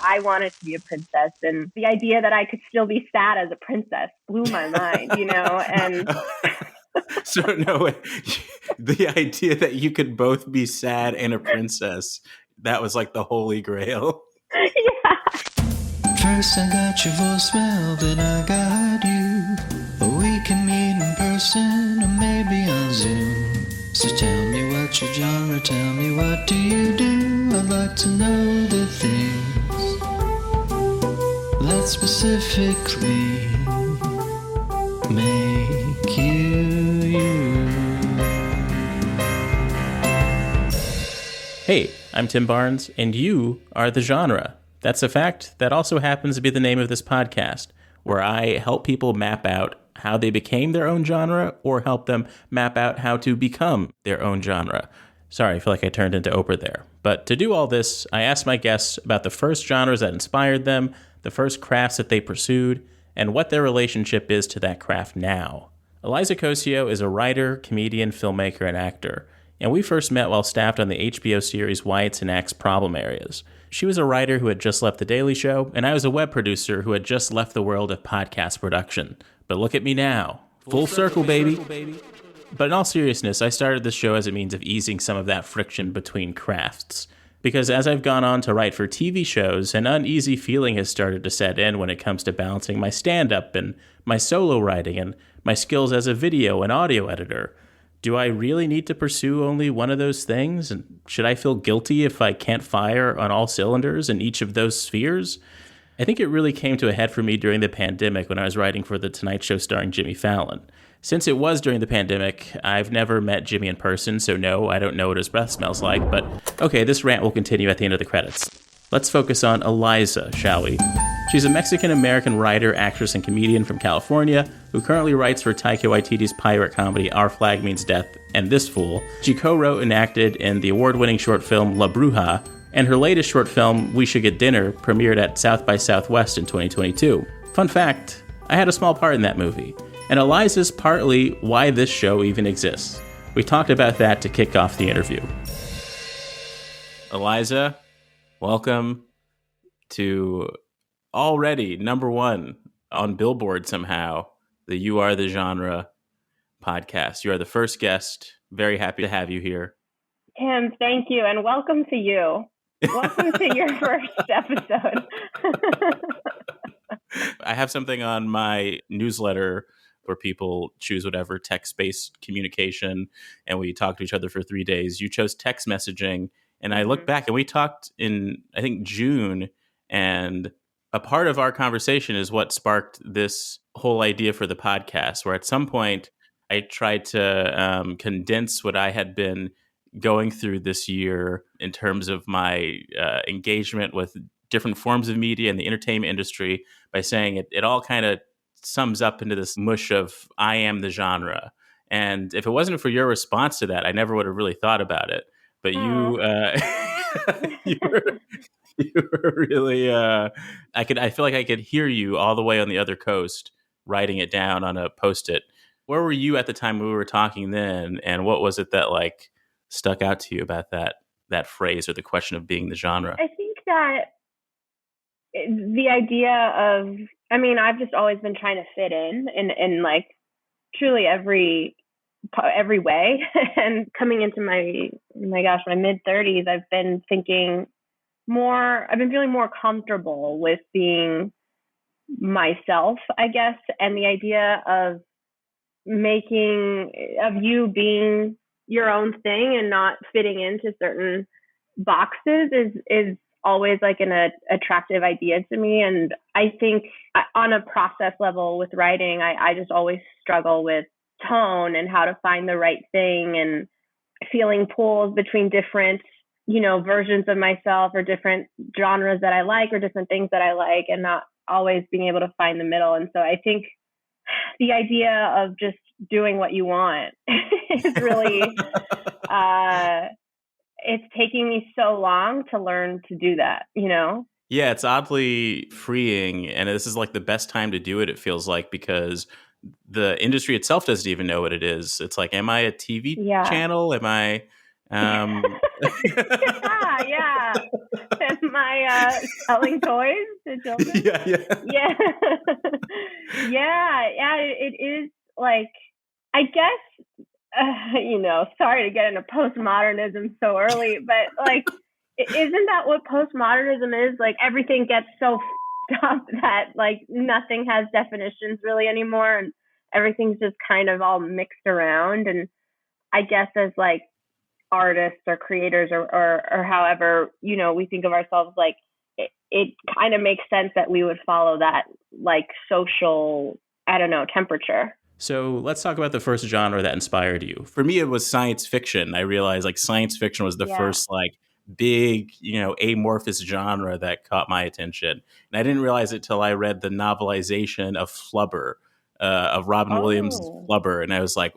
I wanted to be a princess, and the idea that I could still be sad as a princess blew my mind, and So no, the idea that you could both be sad and a princess, that was like the holy grail. yeah. First I got your voicemail, then I got you. We can meet in person or maybe on Zoom. So tell me what's your genre, tell me what do you do. I'd like to know the things that specifically make you. Hey, I'm Tim Barnes, and you are the genre. That's a fact that also happens to be the name of this podcast, where I help people map out how they became their own genre or help them map out how to become their own genre. Sorry, I feel like I turned into Oprah there. But to do all this, I asked my guests about the first genres that inspired them, the first crafts that they pursued, and what their relationship is to that craft now. Eliza Cossio is a writer, comedian, filmmaker, and actor, and we first met while staffed on the HBO series Wyatt's and Act's Problem Areas. She was a writer who had just left The Daily Show, and I was a web producer who had just left the world of podcast production. But look at me now. Full circle, baby. But in all seriousness, I started this show as a means of easing some of that friction between crafts. Because as I've gone on to write for TV shows, an uneasy feeling has started to set in when it comes to balancing my stand-up and my solo writing and my skills as a video and audio editor. Do I really need to pursue only one of those things? And should I feel guilty if I can't fire on all cylinders in each of those spheres? I think it really came to a head for me during the pandemic when I was writing for The Tonight Show starring Jimmy Fallon. Since it was during the pandemic, I've never met Jimmy in person, so no, I don't know what his breath smells like, but okay, this rant will continue at the end of the credits. Let's focus on Eliza, shall we? She's a Mexican-American writer, actress, and comedian from California who currently writes for Taika Waititi's pirate comedy Our Flag Means Death and This Fool. She co-wrote and acted in the award-winning short film La Bruja, and her latest short film, We Should Get Dinner, premiered at South by Southwest in 2022. Fun fact, I had a small part in that movie, and Eliza's partly why this show even exists. We talked about that to kick off the interview. Eliza, welcome to already number one on Billboard somehow, the You Are the Genre podcast. You are the first guest. Very happy to have you here. Tim, thank you, and welcome to you. Welcome to your first episode. I have something on my newsletter where people choose whatever text-based communication, and we talk to each other for 3 days. You chose text messaging, and I look back, and we talked in, I think, June, and a part of our conversation is what sparked this whole idea for the podcast, where at some point I tried to condense what I had been going through this year in terms of my engagement with different forms of media and the entertainment industry by saying it all kind of sums up into this mush of I am the genre. And if it wasn't for your response to that, I never would have really thought about it. But you were really, I feel like I could hear you all the way on the other coast writing it down on a Post-it. Where were you at the time we were talking then? And what was it that like stuck out to you about that phrase or the question of being the genre? I think that the idea of, I've just always been trying to fit in like truly every way. And coming into my mid-30s, I've been feeling more comfortable with being myself, I guess. And the idea of you being your own thing and not fitting into certain boxes is always like an attractive idea to me. And I think on a process level with writing, I just always struggle with tone and how to find the right thing and feeling pulls between different, versions of myself or different genres that I like or different things that I like and not always being able to find the middle. And so I think the idea of just doing what you want is really, it's taking me so long to learn to do that, Yeah, it's oddly freeing. And this is like the best time to do it, it feels like, because the industry itself doesn't even know what it is. It's like, am I a TV channel? Am I Yeah. Am I selling toys to children? Yeah. Yeah. Yeah. It is like, I guess, sorry to get into postmodernism so early, but like, isn't that what postmodernism is? Like, everything gets so up that like nothing has definitions really anymore, and everything's just kind of all mixed around. And I guess as like artists or creators or however, we think of ourselves, like it kind of makes sense that we would follow that like social, I don't know, temperature. So let's talk about the first genre that inspired you. For me, it was science fiction. I realized like science fiction was the first like big, amorphous genre that caught my attention. And I didn't realize it till I read the novelization of Flubber, of Robin Williams' Flubber. And I was like,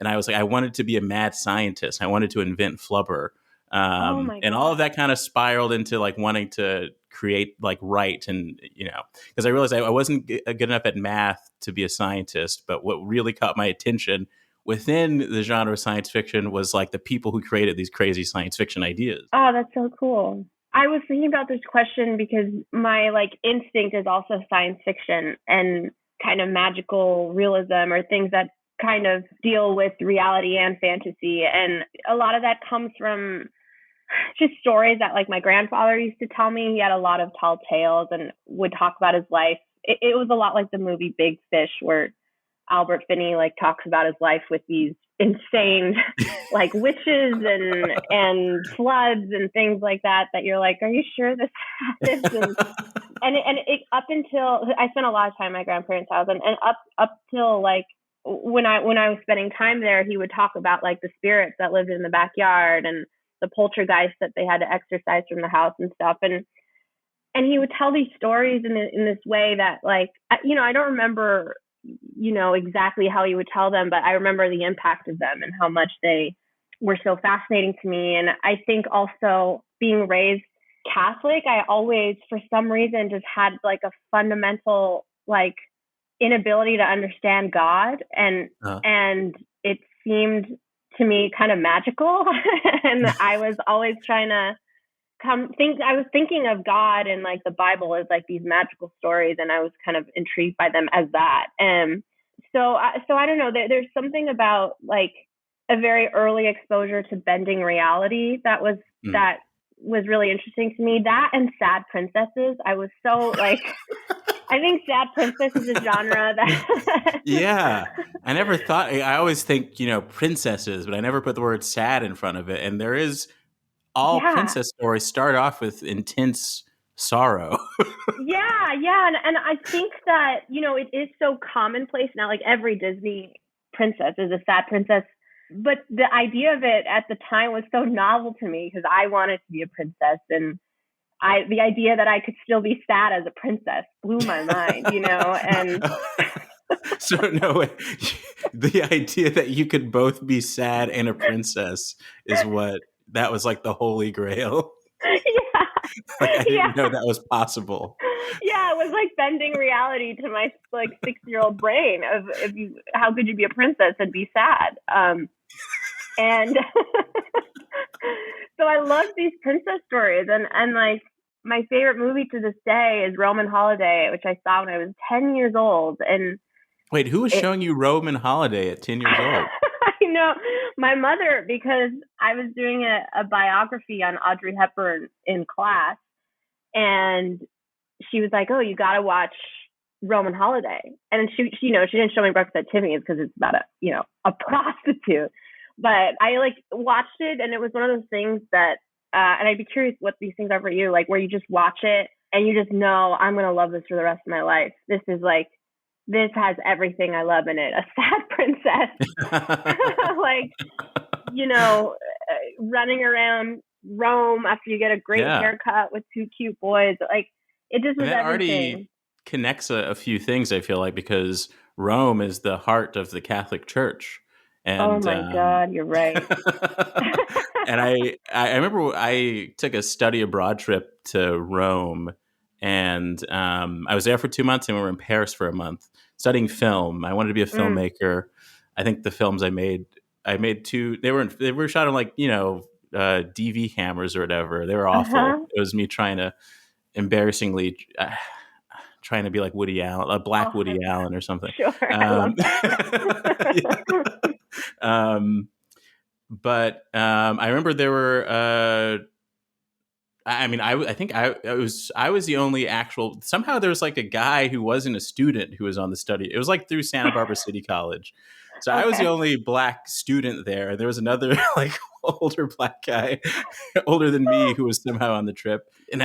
I wanted to be a mad scientist. I wanted to invent Flubber. And all of that kind of spiraled into like wanting to create, like write, and, because I realized I wasn't good enough at math to be a scientist. But what really caught my attention within the genre of science fiction was like the people who created these crazy science fiction ideas. Oh, that's so cool. I was thinking about this question because my like instinct is also science fiction and kind of magical realism, or things that kind of deal with reality and fantasy. And a lot of that comes from just stories that like my grandfather used to tell me. He had a lot of tall tales and would talk about his life. It was a lot like the movie Big Fish, where Albert Finney like talks about his life with these insane like witches and floods and things like that you're like, are you sure this happened? And it up until I spent a lot of time at my grandparents' house, and up till like when I was spending time there, he would talk about like the spirits that lived in the backyard and the poltergeist that they had to exorcise from the house and stuff. And he would tell these stories in this way that like, I don't remember, exactly how he would tell them, but I remember the impact of them and how much they were so fascinating to me. And I think also being raised Catholic, I always, for some reason, just had like a fundamental like inability to understand God, and it seemed to me kind of magical. And I was always trying to I was thinking of God and like the Bible as like these magical stories, and I was kind of intrigued by them as that. And so I don't know, there's something about like a very early exposure to bending reality that was really interesting to me. That and sad princesses. I was so like, I think sad princess is a genre that Yeah. I never thought, I always think, princesses, but I never put the word sad in front of it. And there is, all princess stories start off with intense sorrow. Yeah. And I think that, it is so commonplace now, like every Disney princess is a sad princess. But the idea of it at the time was so novel to me, because I wanted to be a princess, and the idea that I could still be sad as a princess blew my mind, and So no, the idea that you could both be sad and a princess is that was like the holy grail. Yeah. Like, I didn't know that was possible. Yeah, it was like bending reality to my like 6-year-old brain of how could you be a princess and be sad? And so I love these princess stories, and like my favorite movie to this day is Roman Holiday, which I saw when I was 10 years old. And wait, who was showing you Roman Holiday at 10 years old? I know, my mother, because I was doing a biography on Audrey Hepburn in class, and she was like, "Oh, you got to watch Roman Holiday." And she didn't show me Breakfast at Tiffany's because it's about a prostitute. But I like watched it, and it was one of those things that, and I'd be curious what these things are for you, like where you just watch it and you just know, I'm going to love this for the rest of my life. This has everything I love in it. A sad princess, like, running around Rome after you get a great haircut with 2 cute boys. Like, it just was that everything. Already connects a few things, I feel like, because Rome is the heart of the Catholic Church. And, oh my God, you're right. And I remember I took a study abroad trip to Rome, and I was there for 2 months, and we were in Paris for a month studying film. I wanted to be a filmmaker. I think the films I made 2. They were shot in like DV hammers or whatever. They were awful. It was me trying to embarrassingly trying to be like Woody Allen, a black Woody Allen or something. Sure, I love that. But I remember there were. I think I was the only actual. Somehow there was like a guy who wasn't a student who was on the study. It was like through Santa Barbara City College. So I was the only black student there. There was another like older black guy, older than me, who was somehow on the trip. And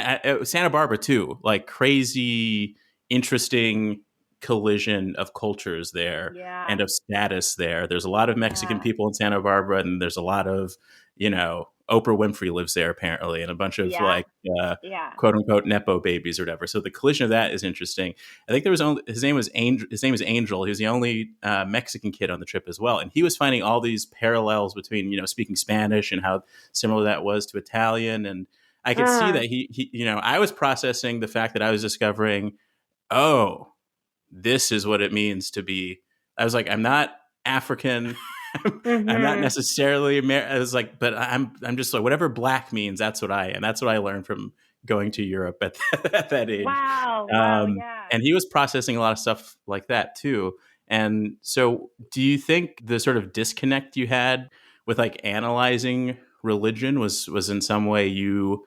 Santa Barbara too, like crazy, interesting collision of cultures there and of status there. There's a lot of Mexican people in Santa Barbara, and there's a lot of, Oprah Winfrey lives there apparently, and a bunch of quote unquote Nepo babies or whatever. So the collision of that is interesting. I think there was his name is Angel. He was the only Mexican kid on the trip as well. And he was finding all these parallels between, speaking Spanish and how similar that was to Italian. And I could see that he, I was processing the fact that I was discovering, oh, this is what it means to be. I was like, I'm not African. I'm not necessarily American. I was like, but I'm just like, whatever black means, that's what I am. That's what I learned from going to Europe at that age. Wow. Yeah. And he was processing a lot of stuff like that too. And so do you think the sort of disconnect you had with like analyzing religion was in some way you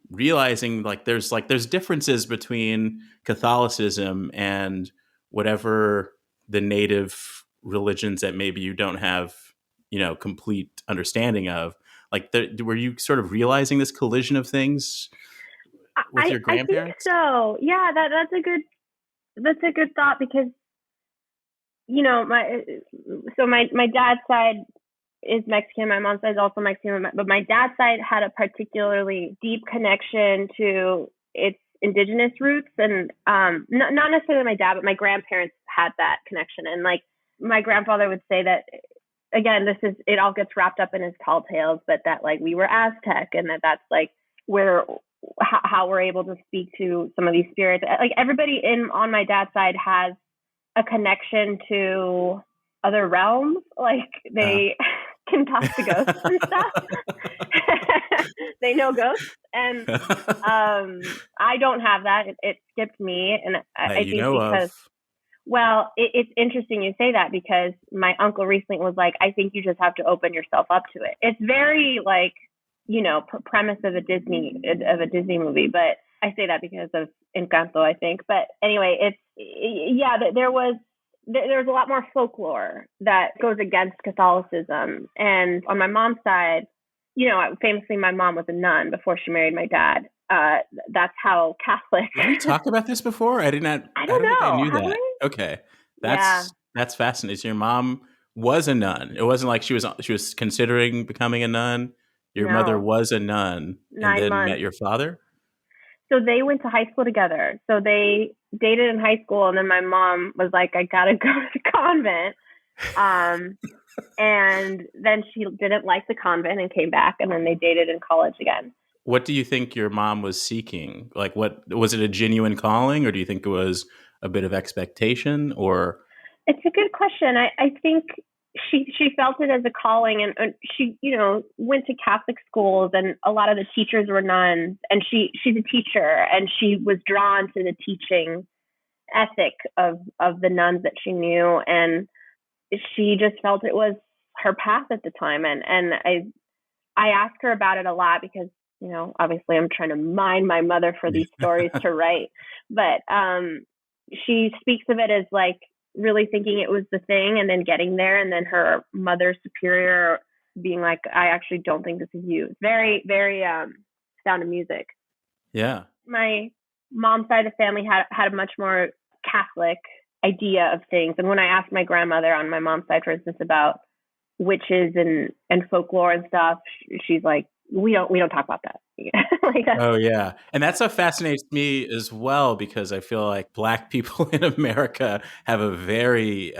realizing like there's differences between Catholicism and whatever the native religions that maybe you don't have, complete understanding of, like, were you sort of realizing this collision of things with your grandparents? I think so. Yeah, that's a good thought because, my dad's side is Mexican. My mom's side is also Mexican, but my dad's side had a particularly deep connection to its indigenous roots, and not necessarily my dad, but my grandparents had that connection. And like my grandfather would say that, again, it all gets wrapped up in his tall tales, but that like we were Aztec, and that's like how we're able to speak to some of these spirits. Like everybody on my dad's side has a connection to other realms. Like they can talk to ghosts and stuff. They know ghosts, and I don't have that. It skipped me, and I think because. Well, it's interesting you say that because my uncle recently was like, I think you just have to open yourself up to it. It's very like, premise of a Disney movie, but I say that because of Encanto, I think. But anyway, there was a lot more folklore that goes against Catholicism. And on my mom's side, famously, my mom was a nun before she married my dad. That's how Catholic. Did we talk about this before? I don't know. Think I knew that. We? Okay, that's fascinating. So your mom was a nun. It wasn't like she was considering becoming a nun. Your mother was a nun, and then met your father. So they went to high school together. So they dated in high school, and then my mom was like, "I gotta go to convent." And then she didn't like the convent and came back, and then they dated in college again. What do you think your mom was seeking? Like, what was it, a genuine calling, or do you think it was a bit of expectation? Or it's a good question. I think she felt it as a calling, and she went to Catholic schools, and a lot of the teachers were nuns, and she's a teacher, and she was drawn to the teaching ethic of the nuns that she knew, and she just felt it was her path at the time. And I asked her about it a lot because, obviously I'm trying to mine my mother for these stories to write, but she speaks of it as like really thinking it was the thing and then getting there, and then her mother superior being like, I actually don't think this is you. It's very, very Sound of Music. Yeah. My mom's side of the family had a much more Catholic idea of things. And when I asked my grandmother on my mom's side, for instance, about witches and folklore and stuff, she's like, we don't talk about that. Oh yeah. And that's what fascinates me as well, because I feel like Black people in America have a very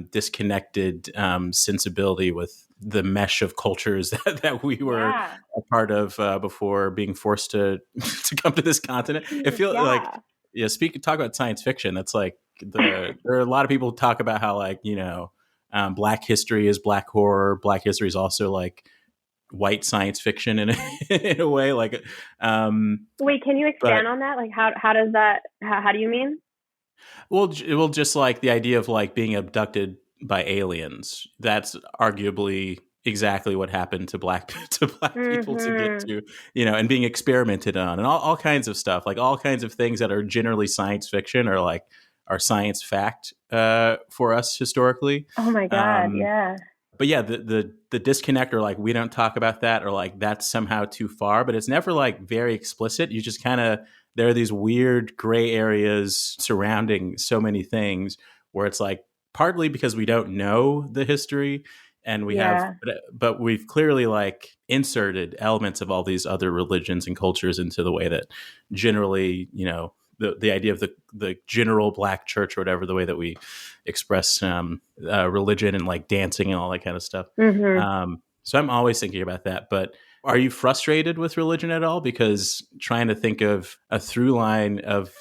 disconnected sensibility with the mesh of cultures that we were a part of before being forced to come to this continent. It feels like, talk about science fiction. That's like there are a lot of people who talk about how like, Black history is Black horror. Black history is also like white science fiction in in a way. Like, wait, can you expand on that? Like, how does that? How do you mean? Well, just like the idea of like being abducted by aliens. That's arguably exactly what happened to black people to get to, and being experimented on, and all kinds of stuff, like all kinds of things that are generally science fiction or like are science fact for us historically. Oh my God, yeah. But yeah, the disconnect, or like we don't talk about that, or like that's somehow too far, but it's never like very explicit. You just kind of, there are these weird gray areas surrounding so many things where it's like partly because we don't know the history, and we have, but we've clearly like inserted elements of all these other religions and cultures into the way that generally, the idea of the general black church or whatever, the way that we express religion and like dancing and all that kind of stuff. So I'm always thinking about that. But are you frustrated with religion at all? Because trying to think of a through line of,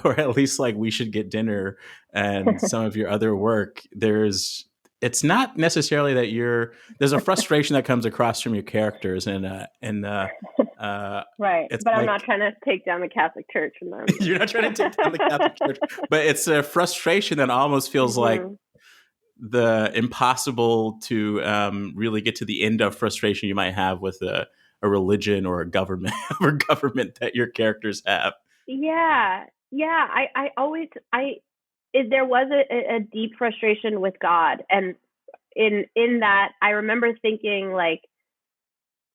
or at least like We Should Get Dinner and some of your other work, it's not necessarily that there's a frustration that comes across from your characters, and right. But like, I'm not trying to take down the Catholic Church. You're not trying to take down the Catholic Church, but it's a frustration that almost feels like the impossible to really get to the end of frustration you might have with a religion or a government or government that your characters have. Yeah. I always there was a deep frustration with God, and in that I remember thinking, like,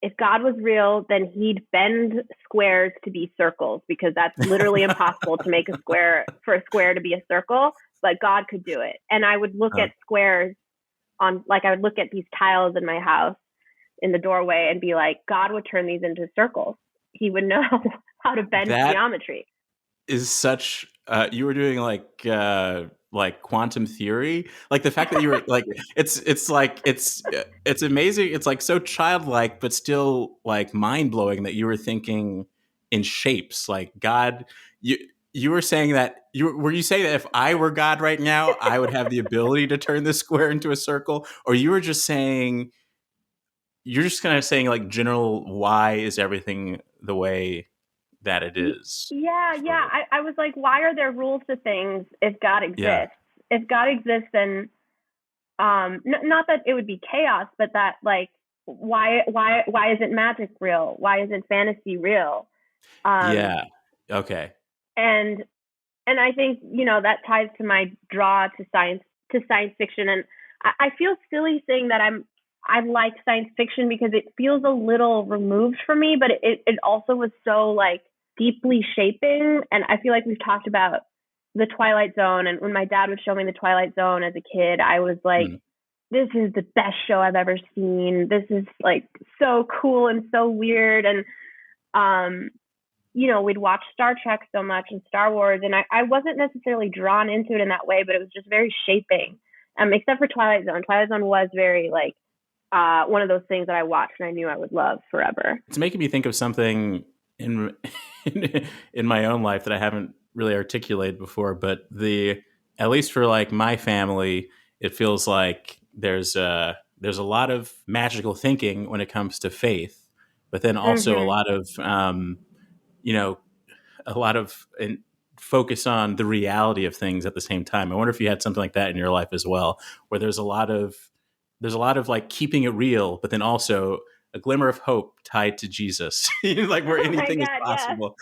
if God was real, then he'd bend squares to be circles, because that's literally impossible to make a square to be a circle, but God could do it. And I would look at squares I would look at these tiles in my house in the doorway and be like, God would turn these into circles. He would know how to bend geometry. Is such you were doing like quantum theory, like the fact that you were like it's like it's amazing. It's like so childlike, but still like mind blowing that you were thinking in shapes. Like God, you were saying that were you saying that if I were God right now, I would have the ability to turn this square into a circle, or you were just saying, you're just kind of saying like general, why is everything the way that it is? Yeah. I was like, why are there rules to things if God exists? Yeah. If God exists, then not that it would be chaos, but that like why isn't magic real? Why isn't fantasy real? Yeah. Okay. And I think that ties to my draw to science fiction, and I feel silly saying that I like science fiction because it feels a little removed for me, but it also was so like deeply shaping. And I feel like we've talked about the Twilight Zone, and when my dad would show me the Twilight Zone as a kid, I was like, this is the best show I've ever seen. This is like so cool and so weird. And we'd watch Star Trek so much and Star Wars, and I wasn't necessarily drawn into it in that way, but it was just very shaping. Except for Twilight Zone. Twilight Zone was very like one of those things that I watched and I knew I would love forever. It's making me think of something in my own life that I haven't really articulated before, but at least for like my family, it feels like there's a lot of magical thinking when it comes to faith, but then also a lot of focus on the reality of things at the same time. I wonder if you had something like that in your life as well, where there's a lot of like keeping it real, but then also a glimmer of hope tied to Jesus, like where anything is possible.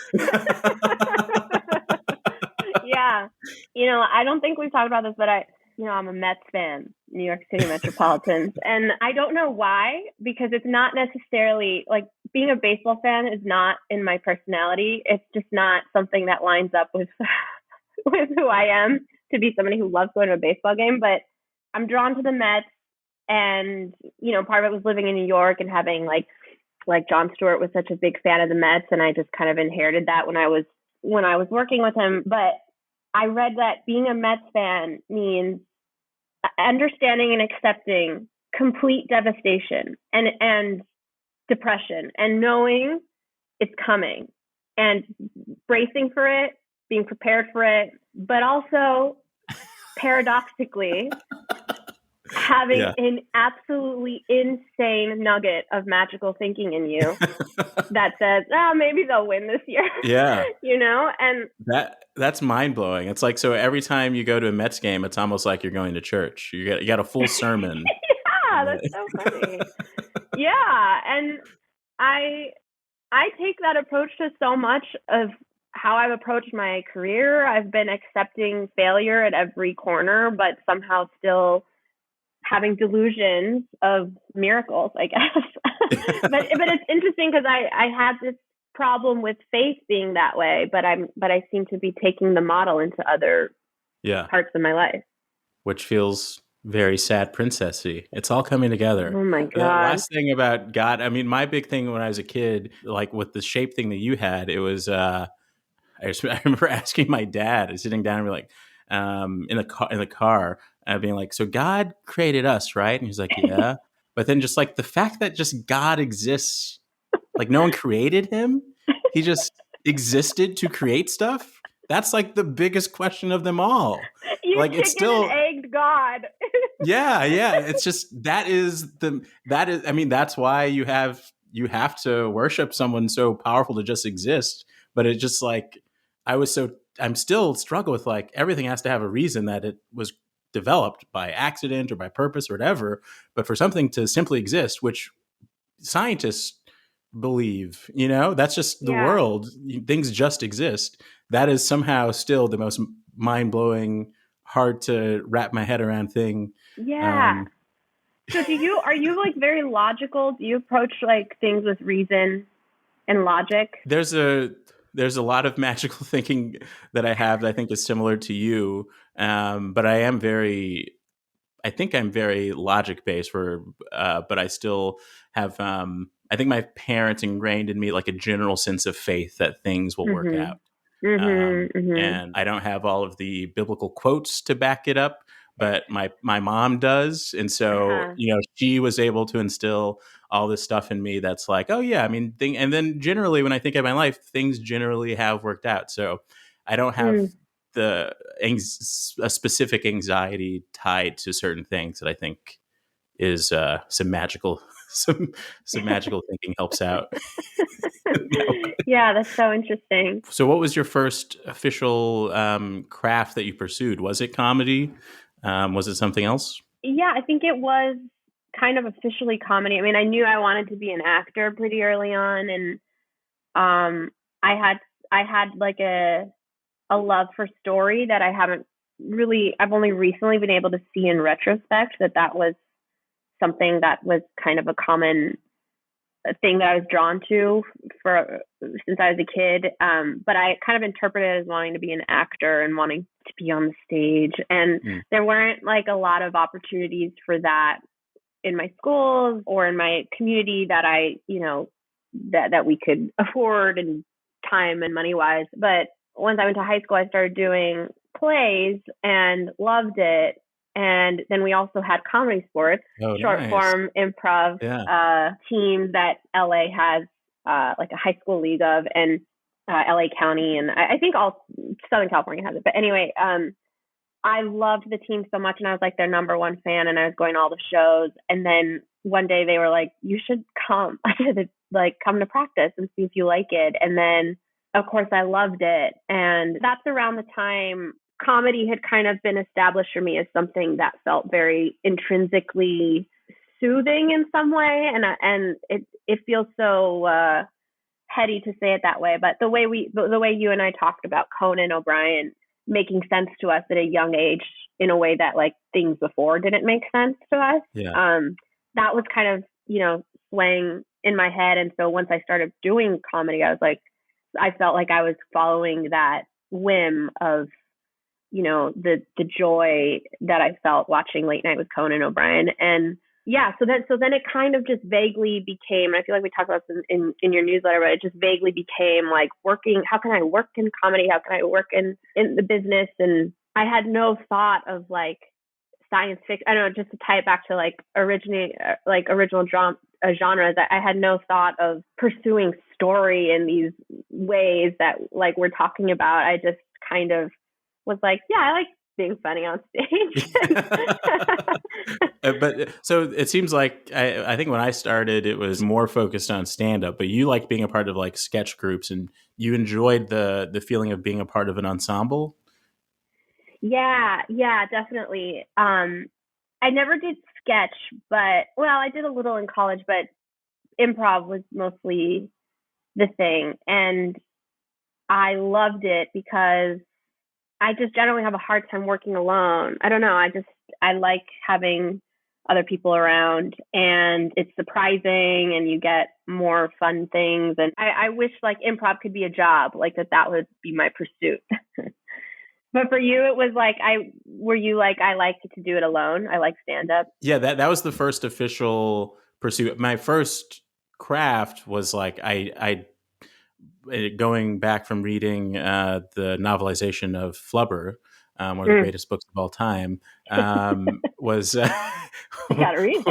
Yeah. I don't think we've talked about this, but I'm a Mets fan, New York City Metropolitans. And I don't know why, because it's not necessarily like being a baseball fan is not in my personality. It's just not something that lines up with who I am, to be somebody who loves going to a baseball game. But I'm drawn to the Mets. And, part of it was living in New York and having like Jon Stewart was such a big fan of the Mets. And I just kind of inherited that when I was working with him. But I read that being a Mets fan means understanding and accepting complete devastation and depression, and knowing it's coming and bracing for it, being prepared for it, but also paradoxically having an absolutely insane nugget of magical thinking in you that says, oh, maybe they'll win this year. Yeah. And that's mind blowing. It's like, so every time you go to a Mets game, it's almost like you're going to church. You got a full sermon. Yeah, that's so funny. Yeah. And I take that approach to so much of how I've approached my career. I've been accepting failure at every corner, but somehow still having delusions of miracles, I guess. but it's interesting because I had this problem with faith being that way, but I seem to be taking the model into other parts of my life. Which feels very sad princessy. It's all coming together. Oh my God. The last thing about God, I mean, my big thing when I was a kid, like with the shape thing that you had, it was I remember asking my dad, sitting down and be like, in the car, being like, so God created us, right? And he's like, yeah. But then just like the fact that just God exists, like no one created him. He just existed to create stuff. That's like the biggest question of them all. You like chicken it's still and egged God. yeah. It's just that is I mean, that's why you have to worship someone so powerful to just exist. But it just like I'm still struggle with like everything has to have a reason that it was developed by accident or by purpose or whatever. But for something to simply exist, which scientists believe, that's just the world. Things just exist. That is somehow still the most mind-blowing, hard to wrap my head around thing. Yeah. So are you like very logical? Do you approach like things with reason and logic? There's a lot of magical thinking that I have that I think is similar to you. But I'm very logic based but I still have, I think my parents ingrained in me like a general sense of faith that things will work out. And I don't have all of the biblical quotes to back it up, but my mom does. And so, she was able to instill all this stuff in me that's like, oh yeah, I mean, and then generally when I think of my life, things generally have worked out. So I don't have a specific anxiety tied to certain things that I think is some magical thinking helps out. Yeah, that's so interesting. So what was your first official craft that you pursued? Was it comedy? Was it something else? Yeah, I think it was kind of officially comedy. I mean, I knew I wanted to be an actor pretty early on, and I had like a love for story that I've only recently been able to see in retrospect that was something that was kind of a common thing that I was drawn to since I was a kid. But I kind of interpreted it as wanting to be an actor and wanting to be on the stage. And there weren't like a lot of opportunities for that in my schools or in my community that that we could afford and time and money wise. But once I went to high school, I started doing plays and loved it. And then we also had comedy sports, short form improv team that LA has like a high school league of, and LA County, and I think all Southern California has it. But anyway, I loved the team so much, and I was like their number one fan, and I was going to all the shows. And then one day they were like, "You should come, come to practice and see if you like it." And then, of course, I loved it, and that's around the time comedy had kind of been established for me as something that felt very intrinsically soothing in some way. And it feels so heady to say it that way, but the way you and I talked about Conan O'Brien making sense to us at a young age in a way that like things before didn't make sense to us. That was kind of, swaying in my head. And so once I started doing comedy, I felt like I was following that whim of, the joy that I felt watching Late Night with Conan O'Brien. And so then it kind of just vaguely became, I feel like we talked about this in your newsletter, but it just vaguely became like how can I work in comedy? How can I work in the business? And I had no thought of like science fiction. I don't know, just to tie it back to like original genres, I had no thought of pursuing story in these ways that like we're talking about. I just kind of was like, yeah, I like being funny on stage. But so it seems like I think when I started, it was more focused on stand up. But you like being a part of like sketch groups, and you enjoyed the feeling of being a part of an ensemble. Yeah, definitely. I never did sketch, but well, I did a little in college, but improv was mostly the thing, and I loved it because I just generally have a hard time working alone. I don't know. I like having other people around, and it's surprising and you get more fun things. And I wish like improv could be a job, like that would be my pursuit. But for you, it was like, were you like, I like to do it alone. I like stand up. Yeah, that was the first official pursuit. My first craft was like I going back from reading the novelization of Flubber, one of the greatest books of all time, was You gotta read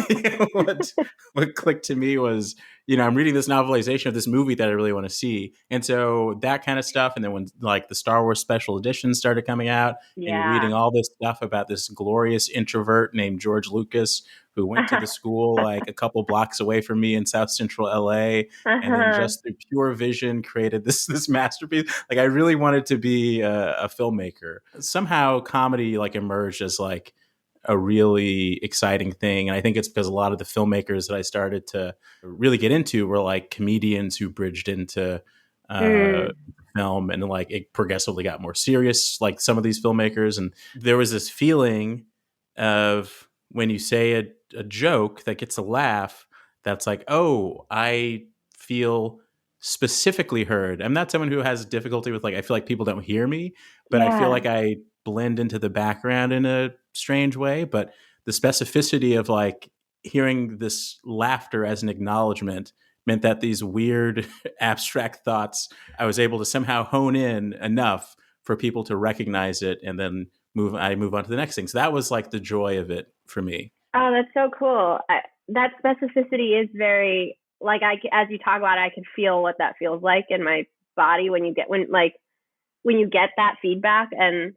it. what clicked to me was, I'm reading this novelization of this movie that I really want to see, and so that kind of stuff. And then when like the Star Wars special editions started coming out, and you're reading all this stuff about this glorious introvert named George Lucas, who went to the school like a couple blocks away from me in South Central LA, and then just through pure vision created this masterpiece. Like I really wanted to be a filmmaker. Somehow comedy like emerged as like a really exciting thing. And I think it's because a lot of the filmmakers that I started to really get into were like comedians who bridged into film, and like it progressively got more serious, like some of these filmmakers. And there was this feeling of when you say a joke that gets a laugh, that's like, oh, I feel specifically heard. I'm not someone who has difficulty with like, I feel like people don't hear me, but I feel like I blend into the background in a strange way. But the specificity of like hearing this laughter as an acknowledgement meant that these weird abstract thoughts, I was able to somehow hone in enough for people to recognize it, and then move on to the next thing. So that was like the joy of it for me. Oh, that's so cool. That specificity is very, like, as you talk about it, I can feel what that feels like in my body when you get that feedback. And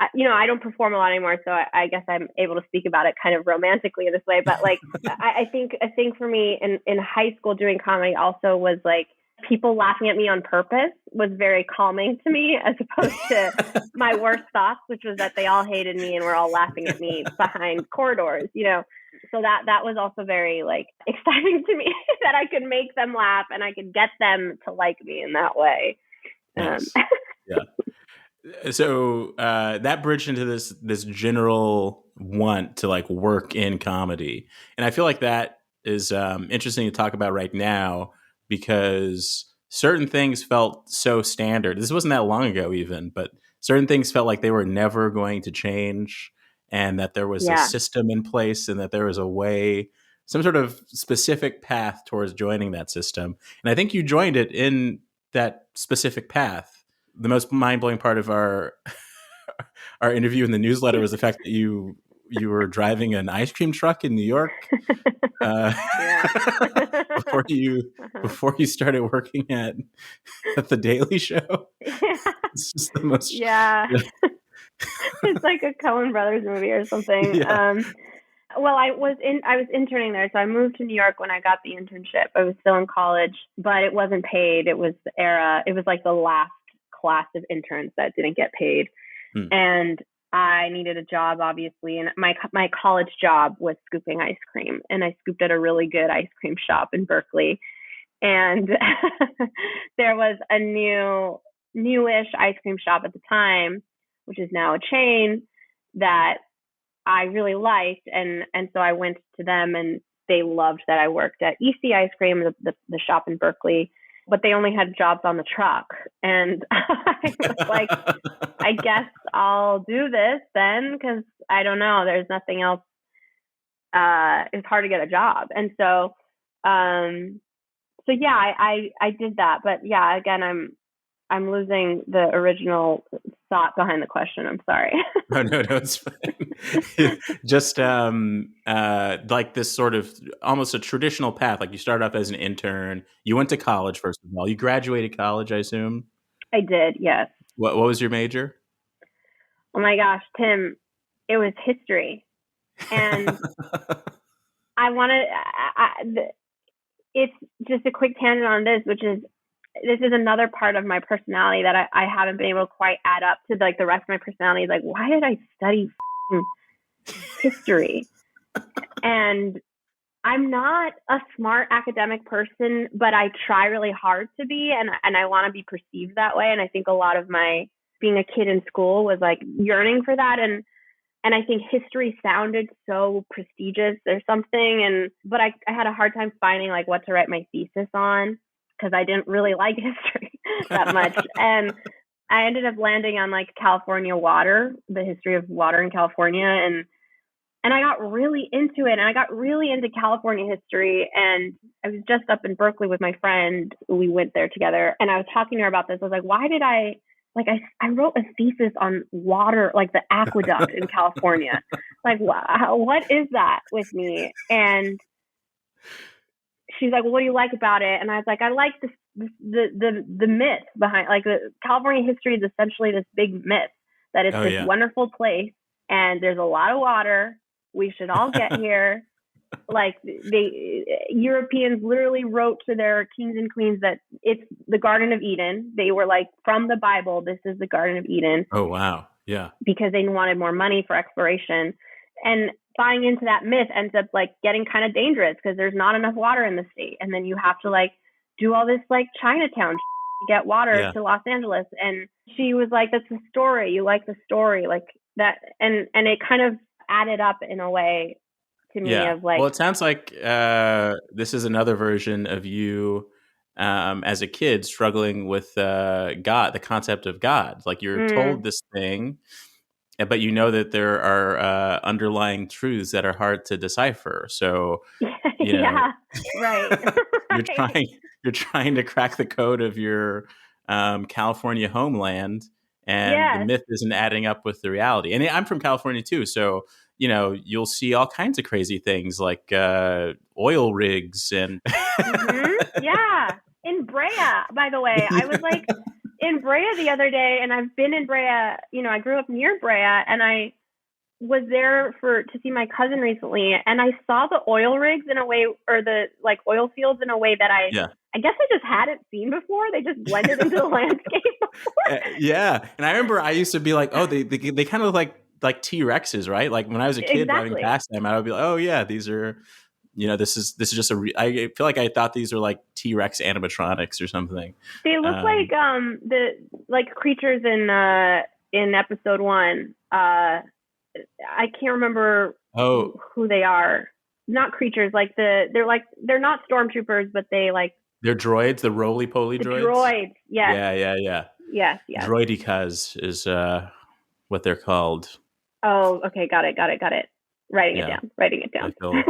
I don't perform a lot anymore, so I guess I'm able to speak about it kind of romantically in this way. But like, I think a thing for me in high school doing comedy also was like, people laughing at me on purpose was very calming to me, as opposed to my worst thoughts, which was that they all hated me and were all laughing at me behind corridors, So that was also very like exciting to me that I could make them laugh and I could get them to like me in that way. Yes. Yeah. So that bridged into this general want to like work in comedy, and I feel like that is interesting to talk about right now, because certain things felt so standard. This wasn't that long ago even, but certain things felt like they were never going to change, and that there was a system in place, and that there was a way, some sort of specific path towards joining that system. And I think you joined it in that specific path. The most mind-blowing part of our interview in the newsletter was the fact that you were driving an ice cream truck in New York before you started working at the Daily Show. It's just the most It's like a Coen Brothers movie or something. Well, I was interning there, so I moved to New York when I got the internship. I was still in college, but it wasn't paid. It was like the last class of interns that didn't get paid. And I needed a job, obviously, and my college job was scooping ice cream, and I scooped at a really good ice cream shop in Berkeley. And there was a newish ice cream shop at the time, which is now a chain, that I really liked, and so I went to them, and they loved that I worked at EC Ice Cream, the shop in Berkeley, but they only had jobs on the truck. And I was like, I guess I'll do this then, because I don't know, there's nothing else. It's hard to get a job. And so yeah, I did that. But yeah, again, I'm losing the original thought behind the question. I'm sorry. No, it's fine. Just like this sort of almost a traditional path. Like you started off as an intern. You went to college, first of all. You graduated college, I assume? I did, yes. What was your major? Oh my gosh, Tim, it was history. And it's just a quick tangent on this, which is, this is another part of my personality that I haven't been able to quite add up to like the rest of my personality. Like, why did I study history? And I'm not a smart academic person, but I try really hard to be, and I want to be perceived that way. And I think a lot of my being a kid in school was like yearning for that. And I think history sounded so prestigious or something. But I had a hard time finding like what to write my thesis on, because I didn't really like history that much. And I ended up landing on like California water, the history of water in California. And I got really into it, and I got really into California history. And I was just up in Berkeley with my friend. We went there together, and I was talking to her about this. I was like, why did I wrote a thesis on water, like the aqueduct in California. Like, what is that with me? And she's like, well, what do you like about it? And I was like, I like the myth behind, like, the California history is essentially this big myth that it's this wonderful place, and there's a lot of water. We should all get here. Like, Europeans literally wrote to their kings and queens that it's the Garden of Eden. They were like, from the Bible, this is the Garden of Eden. Oh, wow. Yeah. Because they wanted more money for exploration. And buying into that myth ends up like getting kind of dangerous, because there's not enough water in the state. And then you have to like do all this like Chinatown to get water to Los Angeles. And she was like, that's the story. You like the story, like that. And it kind of added up in a way to me of like, well, it sounds like this is another version of you as a kid struggling with God, the concept of God. Like, you're told this thing, but you know that there are underlying truths that are hard to decipher. So, you know, right. you're trying to crack the code of your California homeland, and the myth isn't adding up with the reality. And I'm from California too, so you know, you'll see all kinds of crazy things like oil rigs and yeah. In Brea, by the way, I was like in Brea the other day, and I've been in Brea. You know, I grew up near Brea, and I was there to see my cousin recently, and I saw the oil rigs in a way, or the like oil fields in a way that I guess I just hadn't seen before. They just blended into the landscape before. And I remember I used to be like, oh, they kind of look like T-Rexes, right? Like when I was a kid driving past them, I would be like, oh yeah, these are, you know, this is just I feel like I thought these were like T-Rex animatronics or something. They look like the like creatures in episode 1. I can't remember who they are. Not creatures, like they're not stormtroopers, but they're droids, the roly-poly droids. Droids, yes. Yeah. Yes. Droidicas is what they're called. Oh, okay, got it. Writing it down. I feel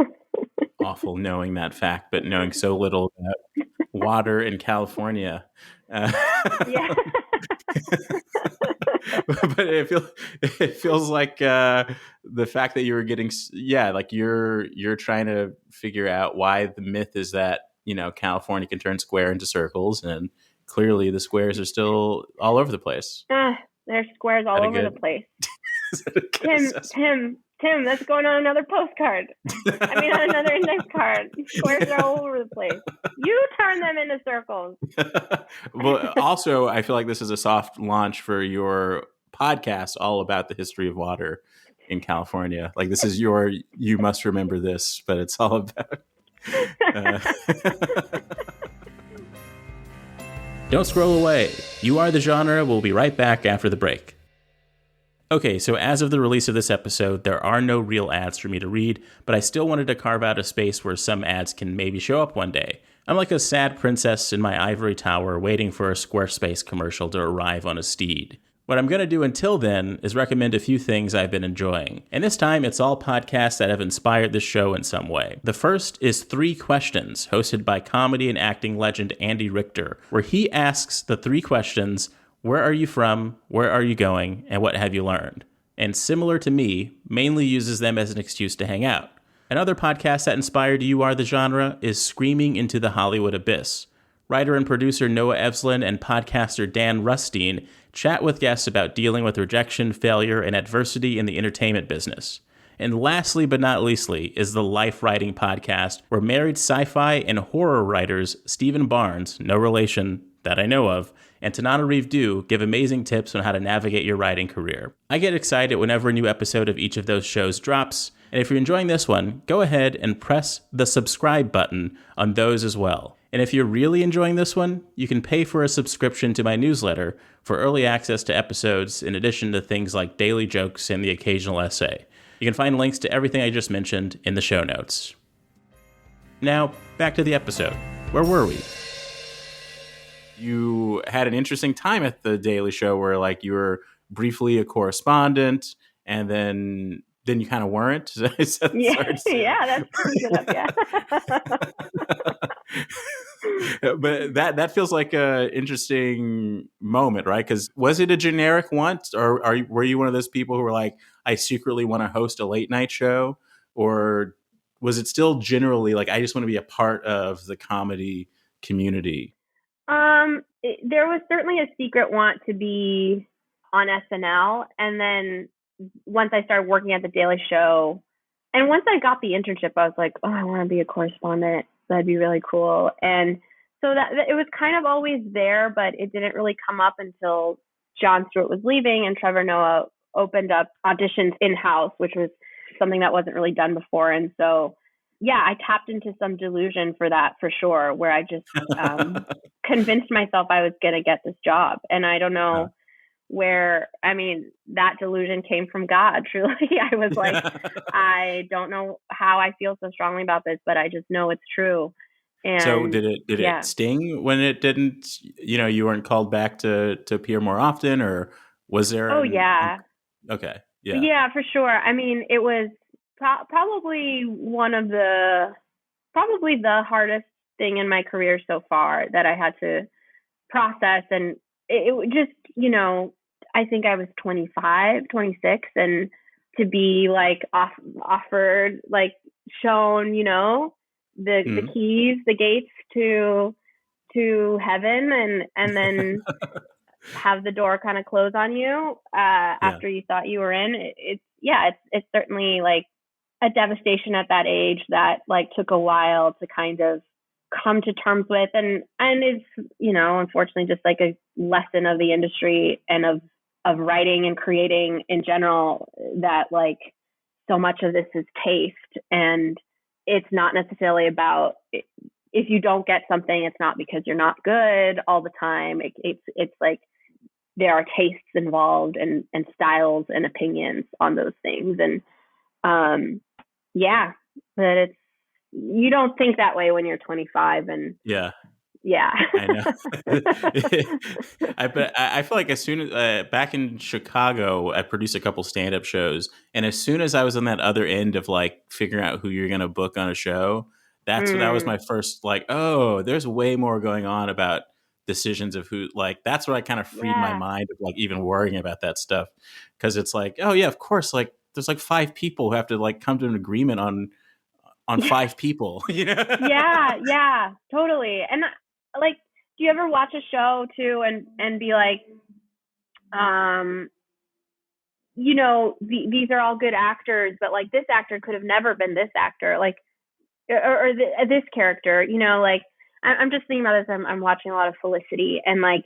awful knowing that fact, but knowing so little about water in California. Yeah. But it feels like the fact that you were getting, like you're trying to figure out why the myth is that, you know, California can turn square into circles, and clearly the squares are still all over the place. There's squares all over the place. Tim, that's going on another postcard. I mean, on another index card. Squares are all over the place. You turn them into circles. Well, also, I feel like this is a soft launch for your podcast all about the history of water in California. Like, this is you must remember this, but it's all about... Don't scroll away. You Are the Genre. We'll be right back after the break. Okay, so as of the release of this episode, there are no real ads for me to read, but I still wanted to carve out a space where some ads can maybe show up one day. I'm like a sad princess in my ivory tower waiting for a Squarespace commercial to arrive on a steed. What I'm going to do until then is recommend a few things I've been enjoying. And this time, it's all podcasts that have inspired this show in some way. The first is 3 Questions, hosted by comedy and acting legend Andy Richter, where he asks the 3 questions: where are you from, where are you going, and what have you learned? And similar to me, mainly uses them as an excuse to hang out. Another podcast that inspired You Are the Genre is Screaming into the Hollywood Abyss. Writer and producer Noah Evslin and podcaster Dan Rustine chat with guests about dealing with rejection, failure, and adversity in the entertainment business. And lastly but not leastly is the Life Writing Podcast, where married sci-fi and horror writers Stephen Barnes, no relation that I know of, and Tananarive give amazing tips on how to navigate your writing career. I get excited whenever a new episode of each of those shows drops, and if you're enjoying this one, go ahead and press the subscribe button on those as well. And if you're really enjoying this one, you can pay for a subscription to my newsletter for early access to episodes, in addition to things like daily jokes and the occasional essay. You can find links to everything I just mentioned in the show notes. Now, back to the episode. Where were we? You had an interesting time at the Daily Show where like you were briefly a correspondent and then you kind of weren't. Yeah, that's pretty good up, yeah. But that feels like a interesting moment, right? Because was it a generic want, or were you one of those people who were like, I secretly want to host a late night show, or was it still generally like I just want to be a part of the comedy community? There was certainly a secret want to be on SNL, and then once I started working at the Daily Show, and once I got the internship, I was like, oh, I want to be a correspondent. That'd be really cool. And so that it was kind of always there, but it didn't really come up until Jon Stewart was leaving and Trevor Noah opened up auditions in-house, which was something that wasn't really done before. And so, yeah, I tapped into some delusion for that for sure, where I just convinced myself I was going to get this job. And I don't know where, I mean, that delusion came from God, truly. I was like, I don't know how I feel so strongly about this, but I just know it's true. And so did it sting when it didn't, you weren't called back to appear more often, or was there? Oh, yeah. Okay. Yeah. Yeah, for sure. I mean, it was probably the hardest thing in my career so far that I had to process. And it just, I think I was 25, 26, and to be like offered, like shown, the keys, the gates to heaven, and then have the door kind of close on you after you thought you were in. It's certainly like a devastation at that age that like took a while to kind of come to terms with, and it's unfortunately just like a lesson of the industry and of writing and creating in general, that like so much of this is taste, and it's not necessarily about, if you don't get something, it's not because you're not good all the time. It's like there are tastes involved and styles and opinions on those things, and but it's, you don't think that way when you're 25, and I know. I feel like as soon as back in Chicago, I produced a couple stand-up shows, and as soon as I was on that other end of like figuring out who you're going to book on a show, that was my first like, oh, there's way more going on about decisions of who, like that's where I kind of freed my mind of like even worrying about that stuff, because it's like, oh yeah, of course, like there's like 5 people who have to like come to an agreement on 5 people. Yeah, totally. And like, do you ever watch a show too and be like, these are all good actors, but like this actor could have never been this actor, like, or this character, like I'm just thinking about this. I'm watching a lot of Felicity, and like,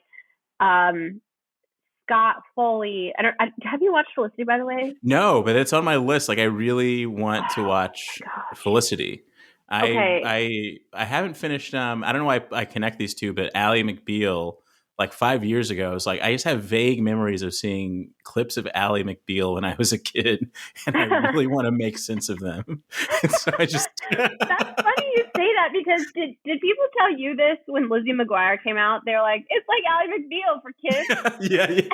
Scott Foley. Have you watched Felicity, by the way? No, but it's on my list. Like, I really want to watch Felicity. I haven't finished. I don't know why I connect these two, but Ally McBeal, like 5 years ago, it's like I just have vague memories of seeing clips of Ally McBeal when I was a kid, and I really want to make sense of them. So I just. That's funny you say that, because did people tell you this when Lizzie McGuire came out? They're like, it's like Ally McBeal for kids. Yeah. And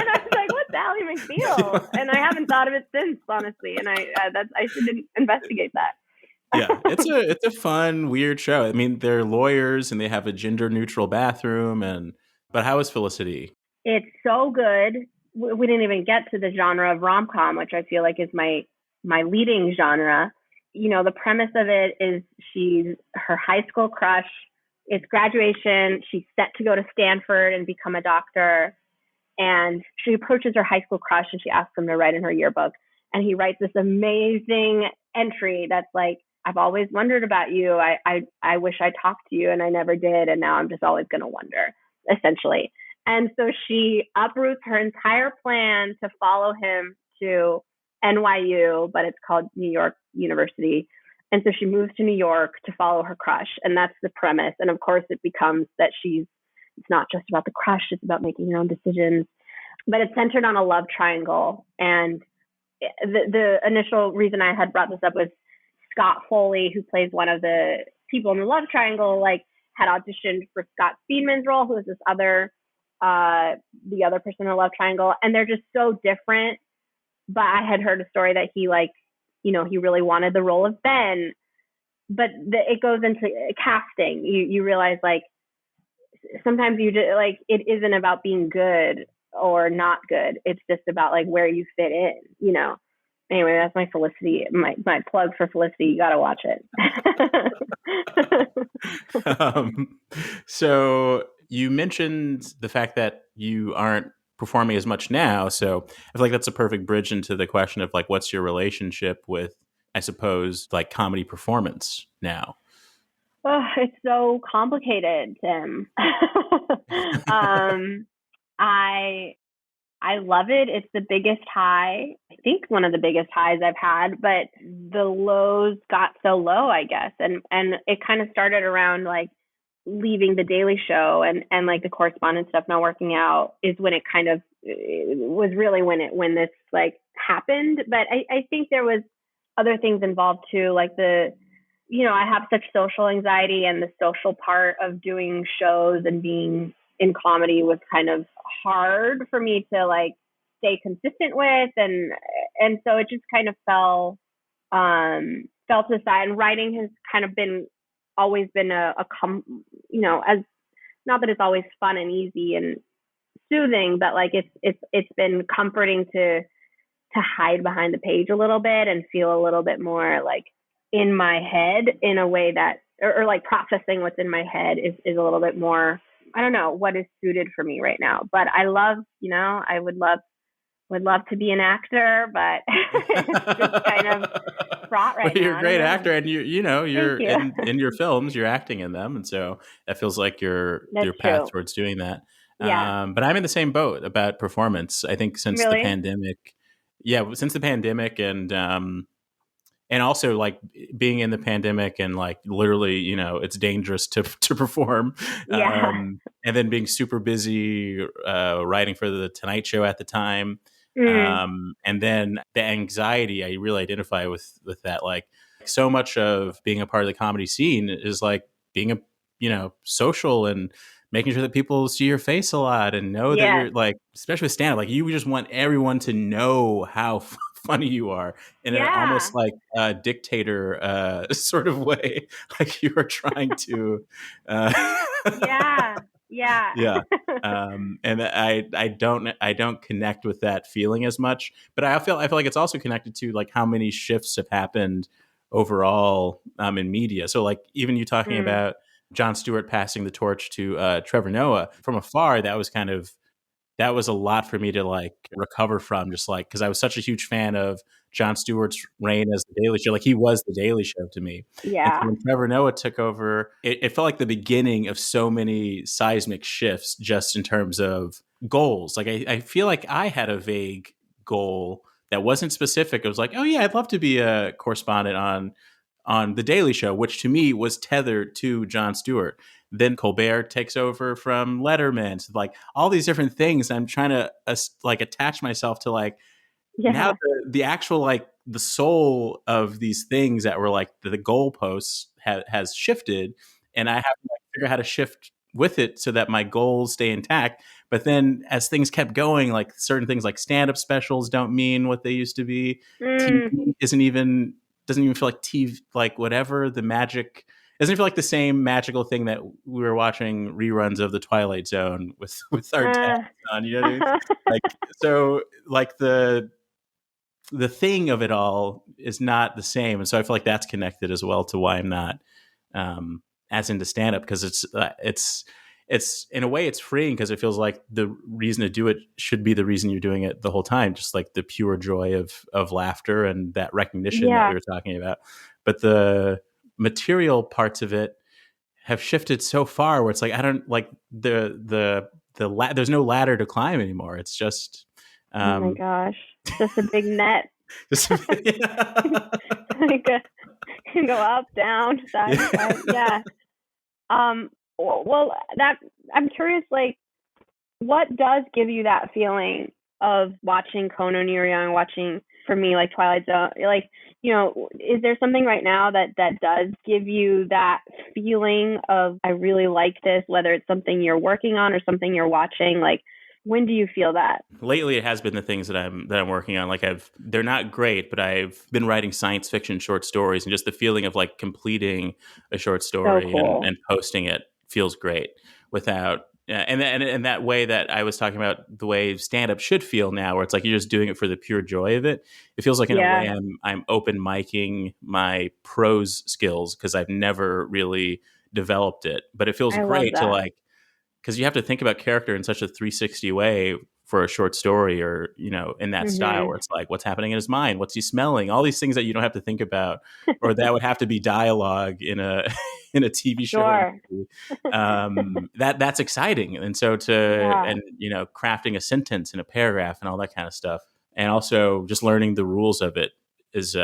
I was like, what's Ally McBeal? And I haven't thought of it since, honestly. And I should investigate that. Yeah, it's a fun, weird show. I mean, they're lawyers and they have a gender neutral bathroom, but how is Felicity? It's so good. We didn't even get to the genre of rom-com, which I feel like is my leading genre. The premise of it is her high school crush. It's graduation. She's set to go to Stanford and become a doctor. And she approaches her high school crush and she asks him to write in her yearbook. And he writes this amazing entry that's like, I've always wondered about you. I wish I talked to you and I never did. And now I'm just always going to wonder, essentially. And so she uproots her entire plan to follow him to NYU, but it's called New York University. And so she moves to New York to follow her crush. And that's the premise. And of course, it becomes that it's not just about the crush, it's about making your own decisions. But it's centered on a love triangle. And the initial reason I had brought this up was Scott Foley, who plays one of the people in the love triangle, like had auditioned for Scott Speedman's role, who is this other, the other person in the love triangle. And they're just so different. But I had heard a story that he he really wanted the role of Ben. But it goes into casting. You realize like sometimes you just like it isn't about being good or not good. It's just about like where you fit in, Anyway, that's my Felicity, my plug for Felicity. You got to watch it. So you mentioned the fact that you aren't performing as much now. So I feel like that's a perfect bridge into the question of like, what's your relationship with, I suppose, like comedy performance now? Oh, it's so complicated, Tim. I love it. It's the biggest high. I think one of the biggest highs I've had, but the lows got so low, I guess. And it kind of started around like leaving the Daily Show and like the correspondence stuff not working out is when it kind of it was really when this like happened. But I think there was other things involved too, like I have such social anxiety, and the social part of doing shows and being in comedy was kind of hard for me to like stay consistent with. And so it just kind of fell to the side. And writing has kind of always been as not that it's always fun and easy and soothing, but like it's been comforting to hide behind the page a little bit and feel a little bit more like in my head in a way that, or like processing what's in my head is a little bit more, I don't know what is suited for me right now. But I love, I would love to be an actor, but it's just kind of fraught right now. You're a great actor, and you're in your films, you're acting in them, and so that feels like your path towards doing that. Yeah. But I'm in the same boat about performance. I think since the pandemic, and also like being in the pandemic and like literally, it's dangerous to perform. Yeah. And then being super busy writing for the Tonight Show at the time. And then the anxiety, I really identify with that. Like so much of being a part of the comedy scene is like being social and making sure that people see your face a lot and know that you're like, especially with stand-up, like you just want everyone to know how funny you are in an almost like dictator sort of way. Like you are trying to yeah. And I don't connect with that feeling as much, but I feel like it's also connected to like how many shifts have happened overall in media. So like even you talking about Jon Stewart passing the torch to Trevor Noah from afar, that was a lot for me to like recover from, just like, because I was such a huge fan of Jon Stewart's reign as the Daily Show. Like he was the Daily Show to me. Yeah. And so when Trevor Noah took over, it felt like the beginning of so many seismic shifts just in terms of goals. Like I feel like I had a vague goal that wasn't specific. It was like, oh yeah, I'd love to be a correspondent on the Daily Show, which to me was tethered to Jon Stewart. Then Colbert takes over from Letterman. So like all these different things. I'm trying to like attach myself to like now the actual like the soul of these things that were like the goalposts has shifted, and I have to like figure out how to shift with it so that my goals stay intact. But then as things kept going, like certain things like stand-up specials don't mean what they used to be. TV doesn't even feel like TV, like whatever the magic doesn't feel like the same magical thing that we were watching reruns of The Twilight Zone with our dads on, you know what I mean? Like, so like the thing of it all is not the same. And so I feel like that's connected as well to why I'm not as into stand-up, because it's it's in a way it's freeing because it feels like the reason to do it should be the reason you're doing it the whole time, just like the pure joy of laughter and that recognition that we were talking about. But the material parts of it have shifted so far where it's like I don't like there's no ladder to climb anymore. It's just oh my gosh, just a big net. just, Like can go up, down, side, side. Yeah. Well, that I'm curious, like, what does give you that feeling of watching Conan when you were young, watching, for me, like Twilight Zone? Like, you know, is there something right now that does give you that feeling of, I really like this, whether it's something you're working on or something you're watching? Like, when do you feel that? Lately, it has been the things that I'm working on. Like they're not great, but I've been writing science fiction short stories, and just the feeling of like completing a short story So cool. and posting it feels great. Without and that way that I was talking about, the way stand up should feel now, where it's like you're just doing it for the pure joy of it. It feels like in a way I'm open micing my prose skills because I've never really developed it, but it feels great to like. Because you have to think about character in such a 360 way for a short story, or, you know, in that style where it's like, what's happening in his mind? What's he smelling? All these things that you don't have to think about, or that would have to be dialogue in a TV show. Sure. That's exciting. And so and, you know, crafting a sentence in a paragraph and all that kind of stuff. And also just learning the rules of it is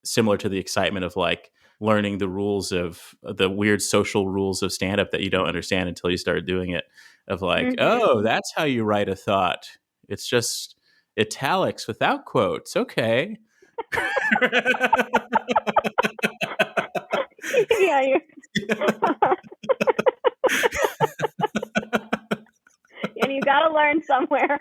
similar to the excitement of like, learning the rules of the weird social rules of stand-up that you don't understand until you start doing it, of like, oh, that's how you write a thought. It's just italics without quotes. Okay. Yeah. And you got to learn somewhere.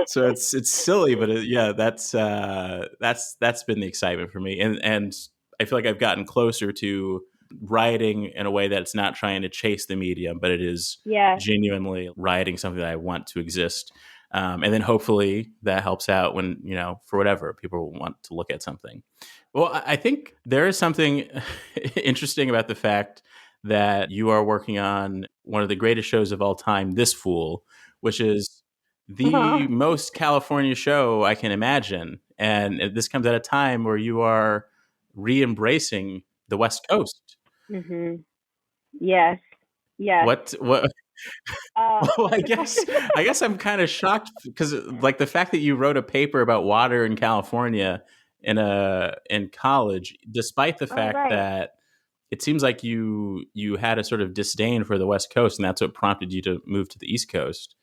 So it's silly, but that's been the excitement for me, and I feel like I've gotten closer to writing in a way that it's not trying to chase the medium, but it is genuinely writing something that I want to exist, and then hopefully that helps out when, you know, for whatever people want to look at something. Well, I think there is something interesting about the fact that you are working on one of the greatest shows of all time, This Fool, which is the most California show I can imagine. And this comes at a time where you are re-embracing the West Coast. Mm-hmm. Yes. What? Well, I guess I'm kind of shocked because, like, the fact that you wrote a paper about water in California in college, despite the fact that it seems like you had a sort of disdain for the West Coast, and that's what prompted you to move to the East Coast.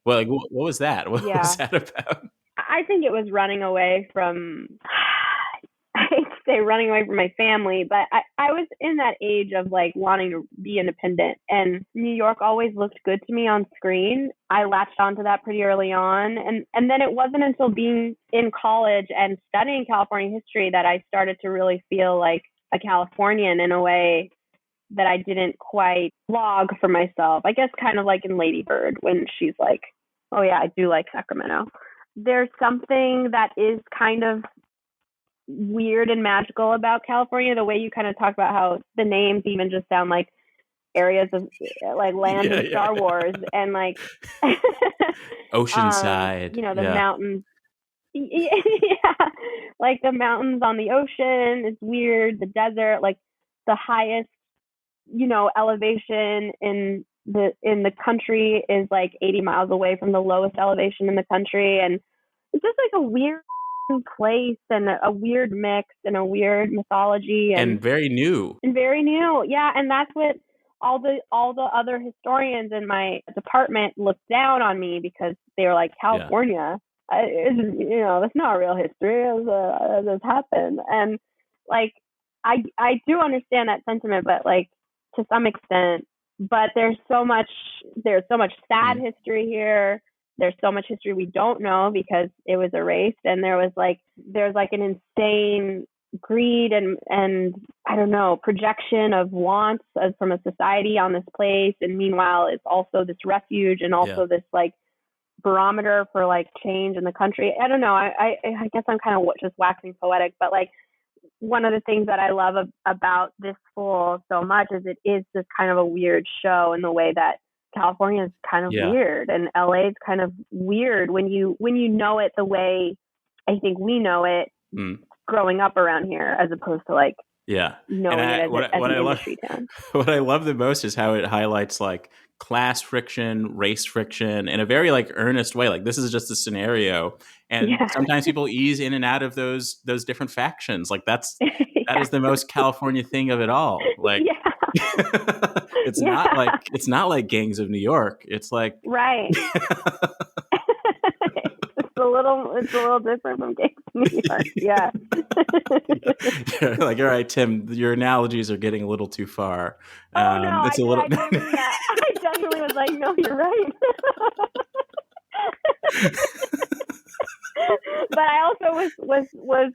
Well, like, what was that? What was that about? I think it was running away from, I hate to say running away from my family, but I was in that age of like wanting to be independent, and New York always looked good to me on screen. I latched onto that pretty early on. And then it wasn't until being in college and studying California history that I started to really feel like a Californian in a way that I didn't quite log for myself. I guess kind of like in Lady Bird when she's like, oh yeah, I do like Sacramento. There's something that is kind of weird and magical about California, the way you kind of talk about how the names even just sound like areas of like land in Star Wars, and like Oceanside, you know, the mountains. Yeah, like the mountains on the ocean. It's weird. The desert, like the highest, you know, elevation in the country is like 80 miles away from the lowest elevation in the country, and it's just like a weird place and a weird mix and a weird mythology and very new. Yeah, and that's what all the other historians in my department looked down on me, because they were like, California, you know, that's not real history. This happened. And like, I do understand that sentiment, but like to some extent. But there's so much sad history here. There's so much history we don't know because it was erased, and there's like an insane greed and I don't know, projection of wants from a society on this place. And meanwhile, it's also this refuge and also this like barometer for like change in the country. I don't know. I guess I'm kind of just waxing poetic, but like one of the things that I love about this school so much is it is just kind of a weird show in the way that California is kind of weird and LA is kind of weird when you know it the way I think we know it growing up around here, as opposed to like knowing it as an industry town. What I love the most is how it highlights like class friction, race friction in a very like earnest way. Like this is just a scenario, and sometimes people ease in and out of those different factions. Like that is the most California thing of it all. Like it's not like Gangs of New York. It's like right. It's a little different from Gangs of New York. Yeah. Like, all right, Tim, your analogies are getting a little too far. Oh no, I definitely was like, no, you're right. But I also was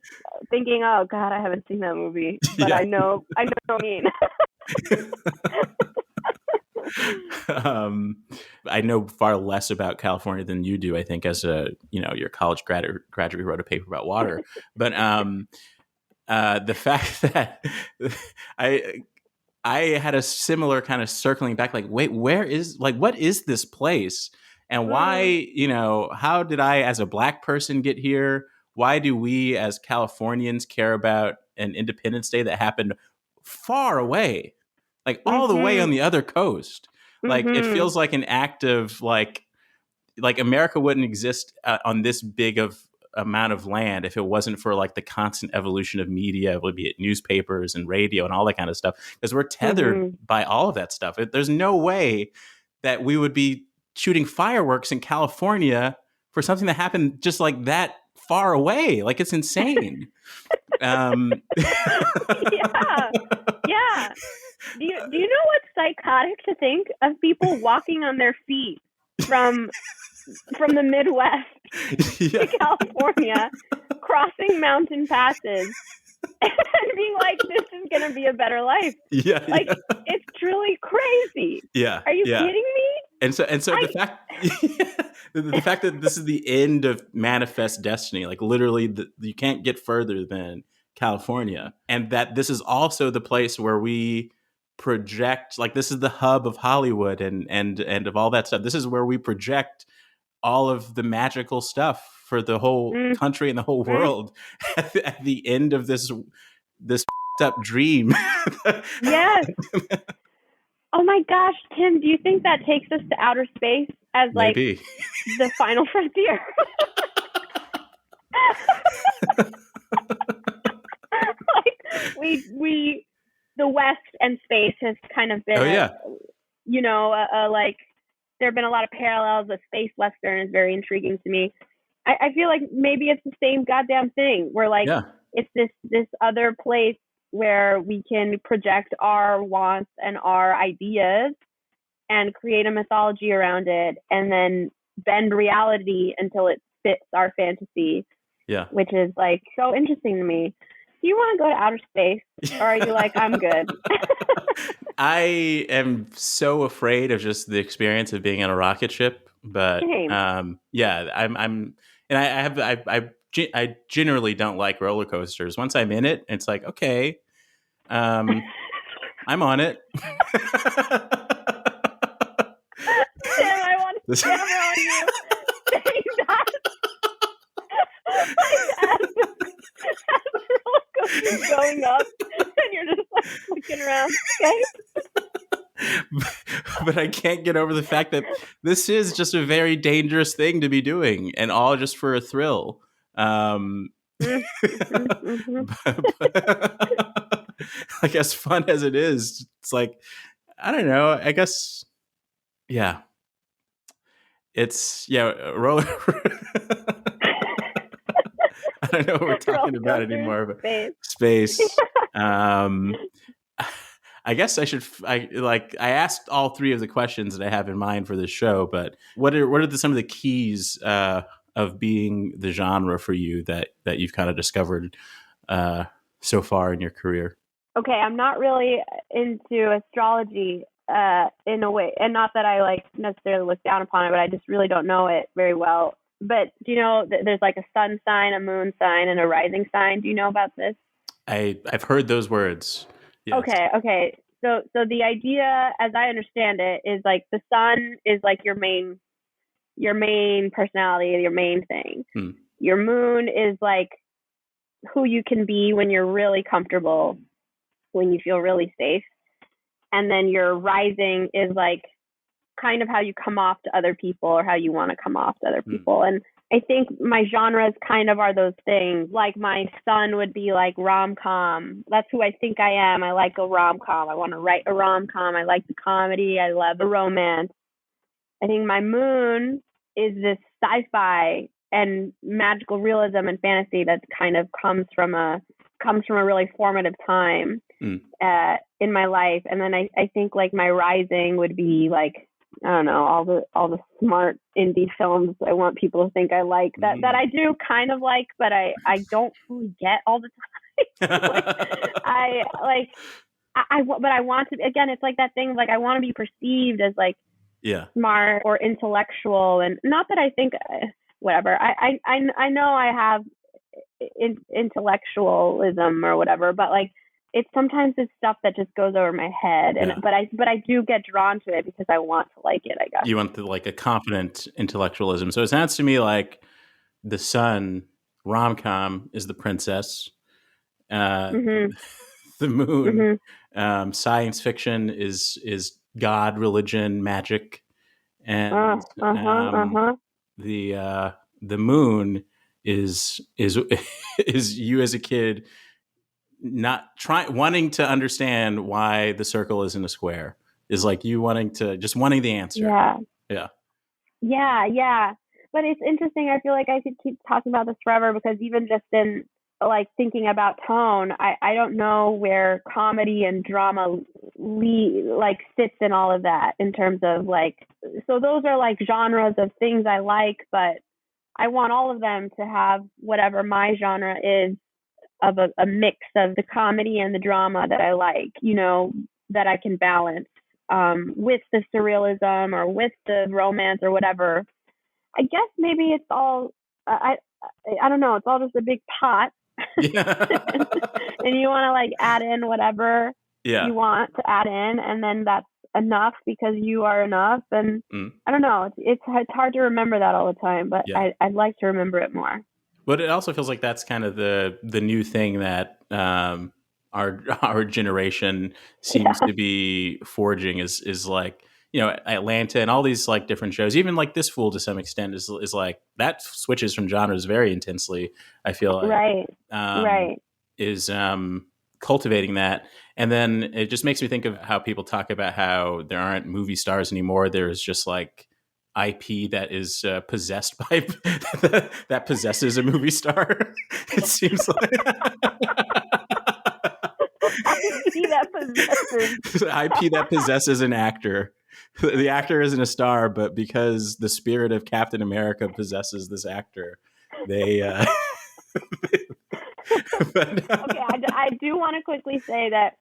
thinking, oh God, I haven't seen that movie, but I know what I mean. I know far less about California than you do, I think, as your college graduate who wrote a paper about water. But the fact that I had a similar kind of circling back, like, wait, what is this place? And why, how did I, as a Black person, get here? Why do we as Californians care about an Independence Day that happened far away? Like all the way on the other coast. Like it feels like an act of like America wouldn't exist on this big of amount of land if it wasn't for like the constant evolution of media, would be it newspapers and radio and all that kind of stuff. Because we're tethered by all of that stuff. There's no way that we would be shooting fireworks in California for something that happened just like that far away. Like it's insane. Yeah. Do you know what's psychotic to think of people walking on their feet from the Midwest to California, crossing mountain passes, and being like, "This is gonna be a better life." Yeah, like it's truly crazy. Yeah, are you kidding me? And so the fact that this is the end of manifest destiny, like literally, you can't get further than California, and that this is also the place where we project, like this is the hub of Hollywood and of all that stuff. This is where we project all of the magical stuff for the whole country and the whole world at the end of this up dream. Yes. Oh my gosh, Tim, do you think that takes us to outer space as like Maybe. The final frontier? Like we the West and space has kind of been like there have been a lot of parallels. The space Western is very intriguing to me. I feel like maybe it's the same goddamn thing where like it's this other place where we can project our wants and our ideas and create a mythology around it and then bend reality until it fits our fantasy. Yeah. Which is like so interesting to me. Do you want to go to outer space or are you like, I'm good? I am so afraid of just the experience of being on a rocket ship, but I'm I generally don't like roller coasters. Once I'm in it, it's like, okay, I'm on it. Tim, I want to camera on you saying that. As the roller coaster's going up and you're just like looking around, okay? But I can't get over the fact that this is just a very dangerous thing to be doing, and all just for a thrill. Like as fun as it is, it's like, I don't know. I guess, it's roller. I don't know what we're talking about anymore, but space. I guess I asked all three of the questions that I have in mind for this show, but what are some of the keys of being the genre for you that you've kind of discovered so far in your career? Okay, I'm not really into astrology in a way, and not that I like necessarily look down upon it, but I just really don't know it very well. But do you know there's like a sun sign, a moon sign, and a rising sign? Do you know about this? I've heard those words. Yes. Okay. So the idea, as I understand it, is like the sun is like your main personality, your main thing. Your moon is like who you can be when you're really comfortable, when you feel really safe. And then your rising is like kind of how you come off to other people or how you want to come off to other people. And I think my genres kind of are those things. Like my sun would be like rom-com. That's who I think I am. I like a rom-com. I want to write a rom-com. I like the comedy. I love the romance. I think my moon is this sci-fi and magical realism and fantasy that kind of comes from a really formative time in my life. And then I think like my rising would be like, I don't know, all the smart indie films I want people to think I like that I do kind of like, but I don't really get all the time. But I want to, again, it's like that thing, like I want to be perceived as like smart or intellectual, and not that I think whatever. I know I have intellectualism or whatever, but like it's sometimes it's stuff that just goes over my head, and but I do get drawn to it because I want to like it, I guess. You want like a confident intellectualism. So it sounds to me like the sun, rom-com, is the princess. The moon, science fiction is God, religion, magic, and the moon is you as a kid not wanting to understand why the circle isn't a square, is like you wanting the answer. Yeah. But it's interesting. I feel like I could keep talking about this forever, because even just in like thinking about tone, I don't know where comedy and drama like sits in all of that in terms of like, so those are like genres of things I like, but I want all of them to have whatever my genre is, of a mix of the comedy and the drama that I like, that I can balance with the surrealism or with the romance or whatever. I guess maybe it's all, I don't know, it's all just a big pot. And you want to like add in whatever you want to add in, and then that's enough because you are enough. And I don't know, it's hard to remember that all the time, but I'd like to remember it more. But it also feels like that's kind of the new thing that our generation seems to be forging is like, Atlanta and all these like different shows, even like This Fool to some extent is like that switches from genres very intensely. I feel like is cultivating that. And then it just makes me think of how people talk about how there aren't movie stars anymore. There's just like IP that is possessed by that possesses a movie star. It seems like IP that possesses an actor. The actor isn't a star, but because the spirit of Captain America possesses this actor, they. I do want to quickly say that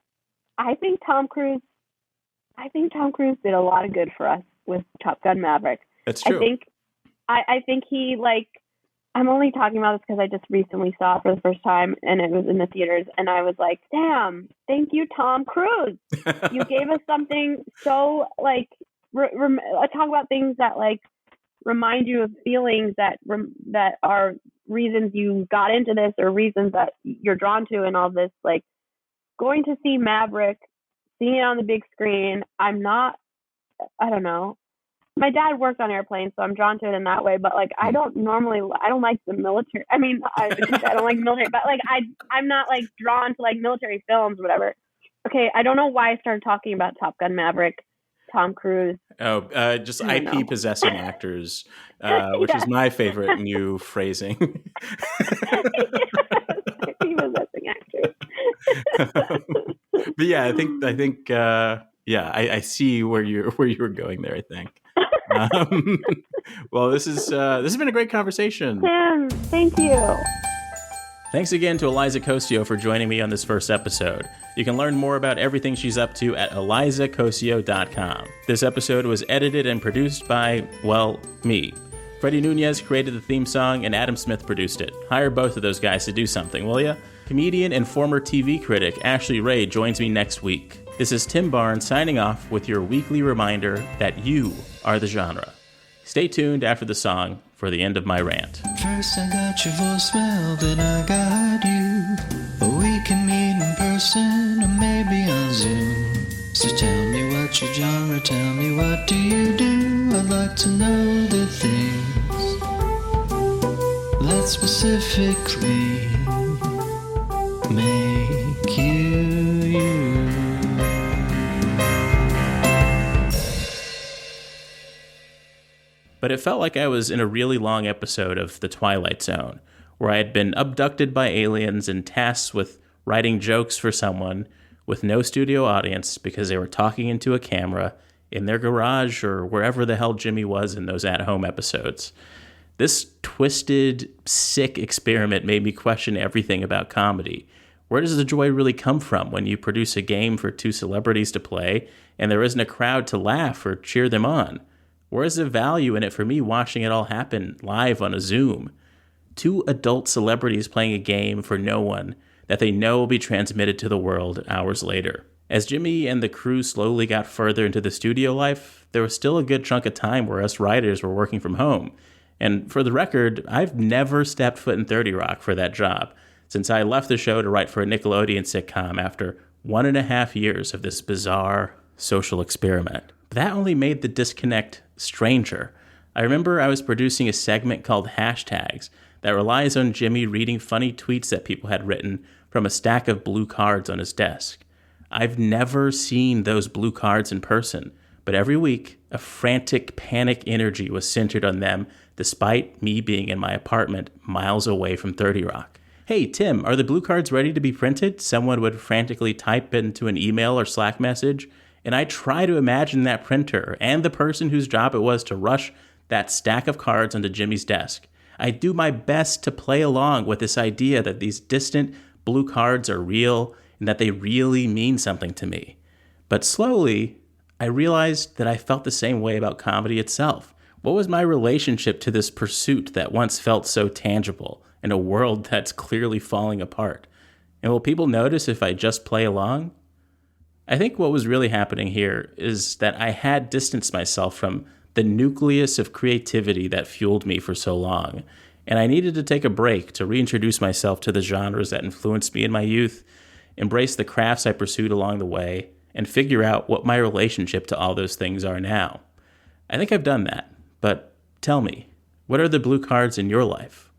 I think Tom Cruise did a lot of good for us with Top Gun Maverick. That's true. I think he, like, I'm only talking about this because I just recently saw it for the first time and it was in the theaters, and I was like, damn, thank you, Tom Cruise. You gave us something so, like, talk about things that, like, remind you of feelings that are reasons you got into this or reasons that you're drawn to and all this. Like, going to see Maverick, seeing it on the big screen, I don't know. My dad worked on airplanes, so I'm drawn to it in that way. But like, I don't like the military. I mean, I don't like military, but like, I'm not like drawn to like military films or whatever. Okay, I don't know why I started talking about Top Gun Maverick, Tom Cruise. Just IP possessing actors, which is my favorite new phrasing. IP possessing actors. But yeah, I think. I see where you were going there, I think. Well, this has been a great conversation. Tim, thank you. Thanks again to Eliza Cossio for joining me on this first episode. You can learn more about everything she's up to at elizacossio.com. This episode was edited and produced by, well, me. Freddie Nunez created the theme song and Adam Smith produced it. Hire both of those guys to do something, will ya? Comedian and former TV critic Ashley Ray joins me next week. This is Tim Barnes signing off with your weekly reminder that you are the genre. Stay tuned after the song for the end of my rant. First I got your voicemail, then I got you. We can meet in person or maybe on Zoom. So tell me what your genre, tell me what do you do? I'd like to know the things that specifically make you. But it felt like I was in a really long episode of The Twilight Zone, where I had been abducted by aliens and tasked with writing jokes for someone with no studio audience because they were talking into a camera in their garage or wherever the hell Jimmy was in those at-home episodes. This twisted, sick experiment made me question everything about comedy. Where does the joy really come from when you produce a game for two celebrities to play and there isn't a crowd to laugh or cheer them on? Where is the value in it for me watching it all happen live on a Zoom? Two adult celebrities playing a game for no one that they know will be transmitted to the world hours later. As Jimmy and the crew slowly got further into the studio life, there was still a good chunk of time where us writers were working from home. And for the record, I've never stepped foot in 30 Rock for that job, since I left the show to write for a Nickelodeon sitcom after 1.5 years of this bizarre social experiment. But that only made the disconnect stranger. I remember I was producing a segment called Hashtags that relies on Jimmy reading funny tweets that people had written from a stack of blue cards on his desk. I've never seen those blue cards in person, but every week, a frantic panic energy was centered on them despite me being in my apartment miles away from 30 Rock. "Hey, Tim, are the blue cards ready to be printed?" Someone would frantically type into an email or Slack message. And I try to imagine that printer and the person whose job it was to rush that stack of cards onto Jimmy's desk. I do my best to play along with this idea that these distant blue cards are real and that they really mean something to me. But slowly, I realized that I felt the same way about comedy itself. What was my relationship to this pursuit that once felt so tangible in a world that's clearly falling apart? And will people notice if I just play along? I think what was really happening here is that I had distanced myself from the nucleus of creativity that fueled me for so long, and I needed to take a break to reintroduce myself to the genres that influenced me in my youth, embrace the crafts I pursued along the way, and figure out what my relationship to all those things are now. I think I've done that, but tell me, what are the blue cards in your life?